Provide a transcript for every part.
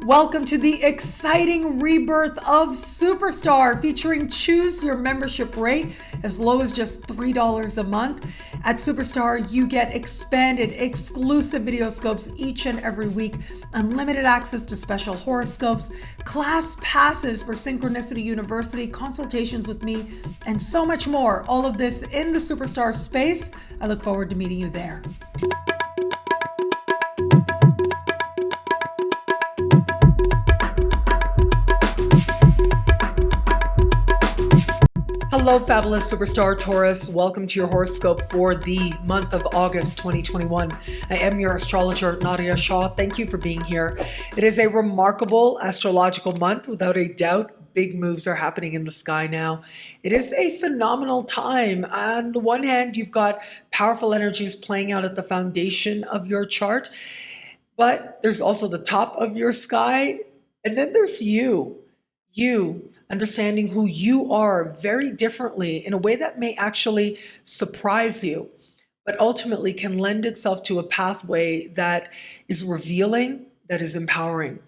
Welcome to the exciting rebirth of Superstar, featuring choose your membership rate as low as just $3 a month. At Superstar, you get expanded, exclusive video scopes each and every week, unlimited access to special horoscopes, class passes for Synchronicity University, consultations with me, and so much more. All of this in the Superstar space. I look forward to meeting you there. Hello, fabulous superstar Taurus. Welcome to your horoscope for the month of August 2021. I am your astrologer, Nadiya Shah. Thank you for being here. It is a remarkable astrological month, without a doubt. Big moves are happening in the sky now. It is a phenomenal time. On the one hand, you've got powerful energies playing out at the foundation of your chart, but there's also the top of your sky, and then there's you. You understanding who you are very differently in a way that may actually surprise you, but ultimately can lend itself to a pathway that is revealing, that is empowering.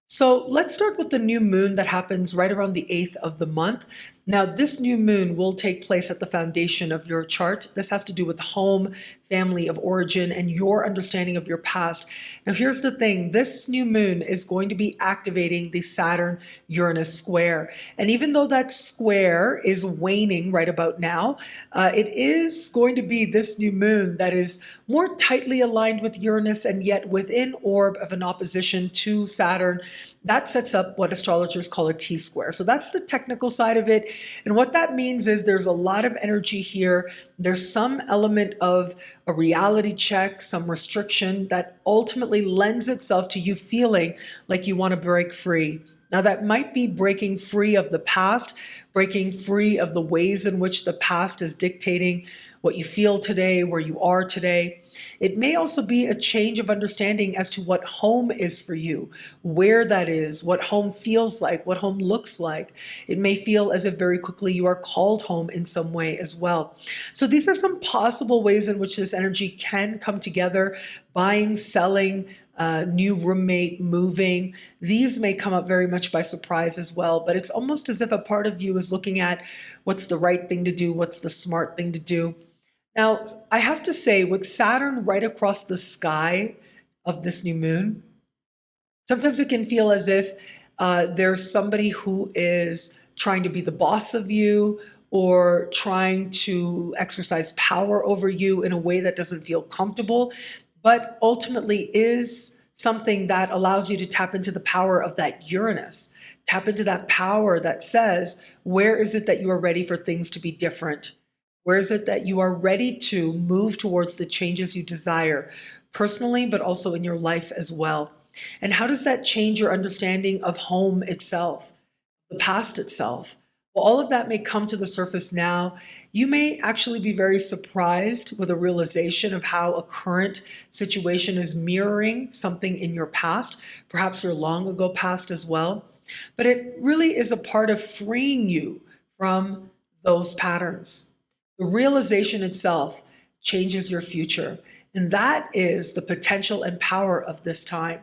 So let's start with the new moon that happens right around the 8th of the month. Now, this new moon will take place at the foundation of your chart. This has to do with home, family of origin, and your understanding of your past. Now, here's the thing. This new moon is going to be activating the Saturn-Uranus square. And even though that square is waning right about now, it is going to be this new moon that is more tightly aligned with Uranus and yet within orb of an opposition to Saturn. That sets up what astrologers call a T-square. So that's the technical side of it. And what that means is there's a lot of energy here. There's some element of a reality check, some restriction that ultimately lends itself to you feeling like you want to break free. Now, that might be breaking free of the past, breaking free of the ways in which the past is dictating what you feel today, where you are today. It may also be a change of understanding as to what home is for you, where that is, what home feels like, what home looks like. It may feel as if very quickly you are called home in some way as well. So these are some possible ways in which this energy can come together: buying, selling, new roommate, moving. These may come up very much by surprise as well, but it's almost as if a part of you is looking at what's the right thing to do, what's the smart thing to do. Now, I have to say, with Saturn right across the sky of this new moon, sometimes it can feel as if there's somebody who is trying to be the boss of you or trying to exercise power over you in a way that doesn't feel comfortable, but ultimately is something that allows you to tap into the power of that Uranus, tap into that power that says, where is it that you are ready for things to be different? Where is it that you are ready to move towards the changes you desire, personally, but also in your life as well? And how does that change your understanding of home itself, the past itself? Well, all of that may come to the surface now. You may actually be very surprised with a realization of how a current situation is mirroring something in your past, perhaps your long ago past as well. But it really is a part of freeing you from those patterns. The realization itself changes your future, and that is the potential and power of this time.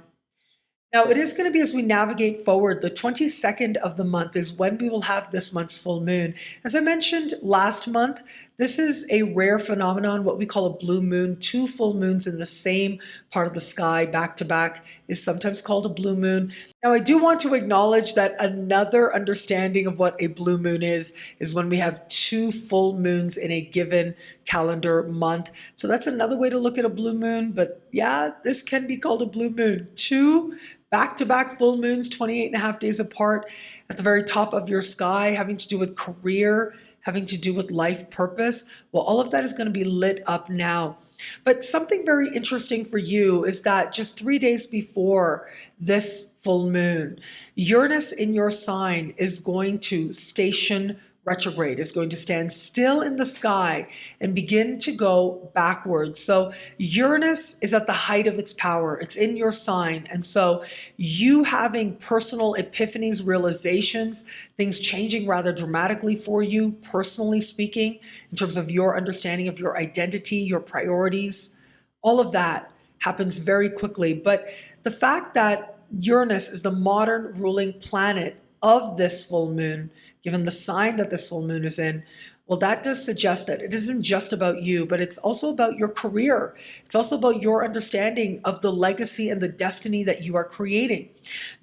Now, it is going to be, as we navigate forward, the 22nd of the month is when we will have this month's full moon. As I mentioned last month, this is a rare phenomenon, what we call a blue moon. Two full moons in the same part of the sky back to back is sometimes called a blue moon. Now, I do want to acknowledge that another understanding of what a blue moon is when we have two full moons in a given calendar month. So that's another way to look at a blue moon. But yeah, this can be called a blue moon. Two back-to-back full moons, 28 and a half days apart at the very top of your sky, having to do with career, having to do with life purpose. Well, all of that is going to be lit up now. But something very interesting for you is that just 3 days before this full moon, Uranus in your sign is going to station retrograde, is going to stand still in the sky and begin to go backwards. So Uranus is at the height of its power. It's in your sign. And so you having personal epiphanies, realizations, things changing rather dramatically for you, personally speaking, in terms of your understanding of your identity, your priorities, all of that happens very quickly. But the fact that Uranus is the modern ruling planet of this full moon, given the sign that this full moon is in, well, that does suggest that it isn't just about you, but it's also about your career. It's also about your understanding of the legacy and the destiny that you are creating.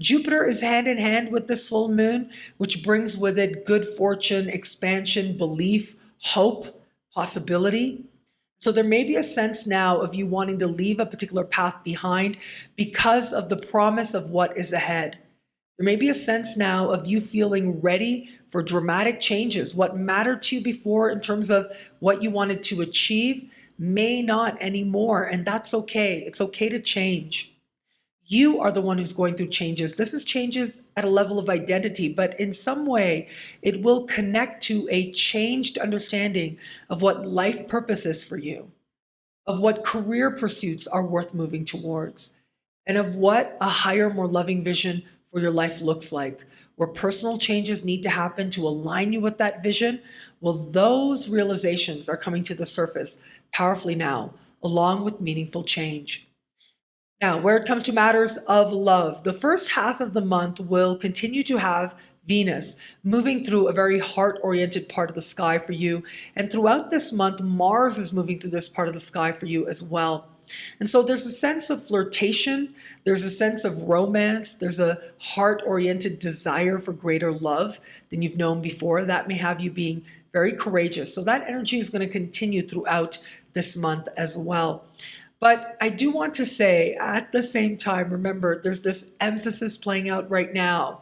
Jupiter is hand in hand with this full moon, which brings with it good fortune, expansion, belief, hope, possibility. So there may be a sense now of you wanting to leave a particular path behind because of the promise of what is ahead. There may be a sense now of you feeling ready for dramatic changes. What mattered to you before in terms of what you wanted to achieve may not anymore, and that's okay. It's okay to change. You are the one who's going through changes. This is changes at a level of identity, but in some way, it will connect to a changed understanding of what life purpose is for you, of what career pursuits are worth moving towards, and of what a higher, more loving vision for your life looks like, where personal changes need to happen to align you with that vision. Well, those realizations are coming to the surface powerfully now, along with meaningful change. Now, where it comes to matters of love, the first half of the month will continue to have Venus moving through a very heart-oriented part of the sky for you. And throughout this month, Mars is moving through this part of the sky for you as well. And so there's a sense of flirtation, there's a sense of romance, there's a heart-oriented desire for greater love than you've known before. That may have you being very courageous. So that energy is going to continue throughout this month as well. But I do want to say at the same time, remember, there's this emphasis playing out right now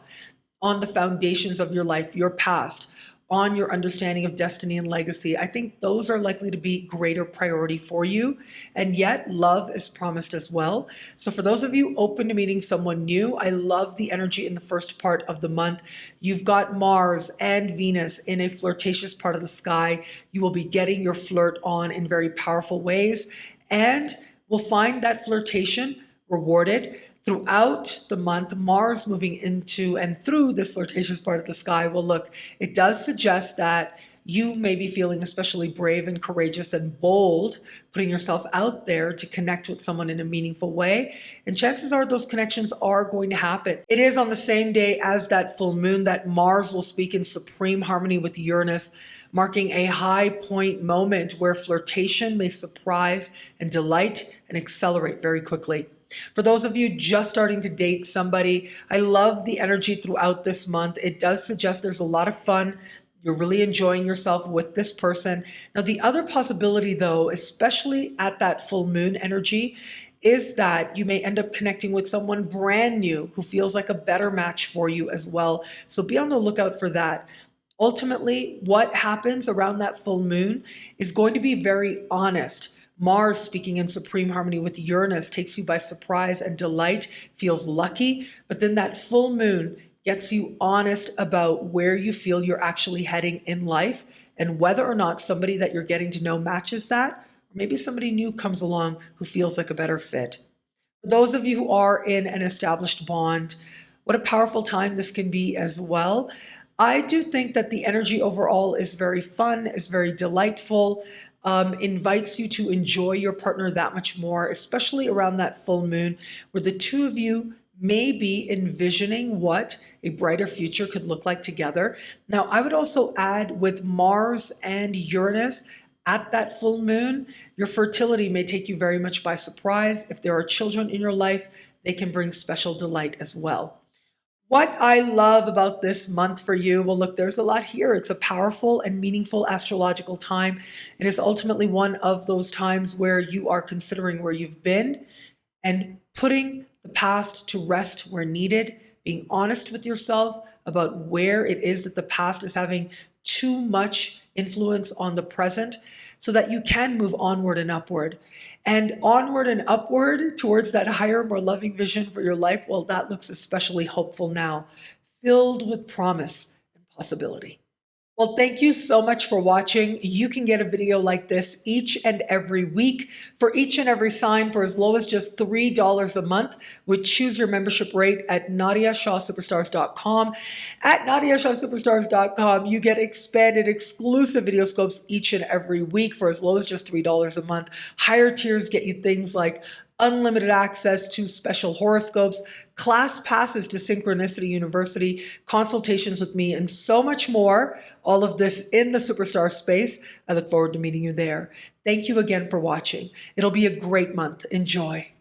on the foundations of your life, your past, on your understanding of destiny and legacy. I think those are likely to be greater priority for you. And yet love is promised as well. So for those of you open to meeting someone new, I love the energy in the first part of the month. You've got Mars and Venus in a flirtatious part of the sky. You will be getting your flirt on in very powerful ways. And we'll find that flirtation rewarded. Throughout the month, Mars moving into and through this flirtatious part of the sky, well, look, it does suggest that you may be feeling especially brave and courageous and bold, putting yourself out there to connect with someone in a meaningful way. And chances are those connections are going to happen. It is on the same day as that full moon that Mars will speak in supreme harmony with Uranus, marking a high point moment where flirtation may surprise and delight and accelerate very quickly. For those of you just starting to date somebody, I love the energy throughout this month. It does suggest there's a lot of fun. You're really enjoying yourself with this person. Now, the other possibility, though, especially at that full moon energy, is that you may end up connecting with someone brand new who feels like a better match for you as well. So be on the lookout for that. Ultimately, what happens around that full moon is going to be very honest. Mars speaking in supreme harmony with Uranus takes you by surprise and delight, feels lucky, but then that full moon gets you honest about where you feel you're actually heading in life and whether or not somebody that you're getting to know matches that, or maybe somebody new comes along who feels like a better fit. For those of you who are in an established bond, what a powerful time this can be as well. I do think that the energy overall is very fun, is very delightful, invites you to enjoy your partner that much more, especially around that full moon where the two of you may be envisioning what a brighter future could look like together. Now, I would also add with Mars and Uranus at that full moon, your fertility may take you very much by surprise. If there are children in your life, they can bring special delight as well. What I love about this month for you, well, look, there's a lot here. It's a powerful and meaningful astrological time. It is ultimately one of those times where you are considering where you've been and putting the past to rest where needed, being honest with yourself about where it is that the past is having too much influence on the present so that you can move onward and upward. And onward and upward towards that higher, more loving vision for your life, well, that looks especially hopeful now, filled with promise and possibility. Well, thank you so much for watching. You can get a video like this each and every week for each and every sign for as low as just $3 a month, with choose your membership rate at NadiyaShahSuperstars.com. At NadiyaShahSuperstars.com, you get expanded exclusive video scopes each and every week for as low as just $3 a month. Higher tiers get you things like unlimited access to special horoscopes, class passes to Synchronicity University, consultations with me, and so much more. All of this in the Superstar space. I look forward to meeting you there. Thank you again for watching. It'll be a great month. Enjoy.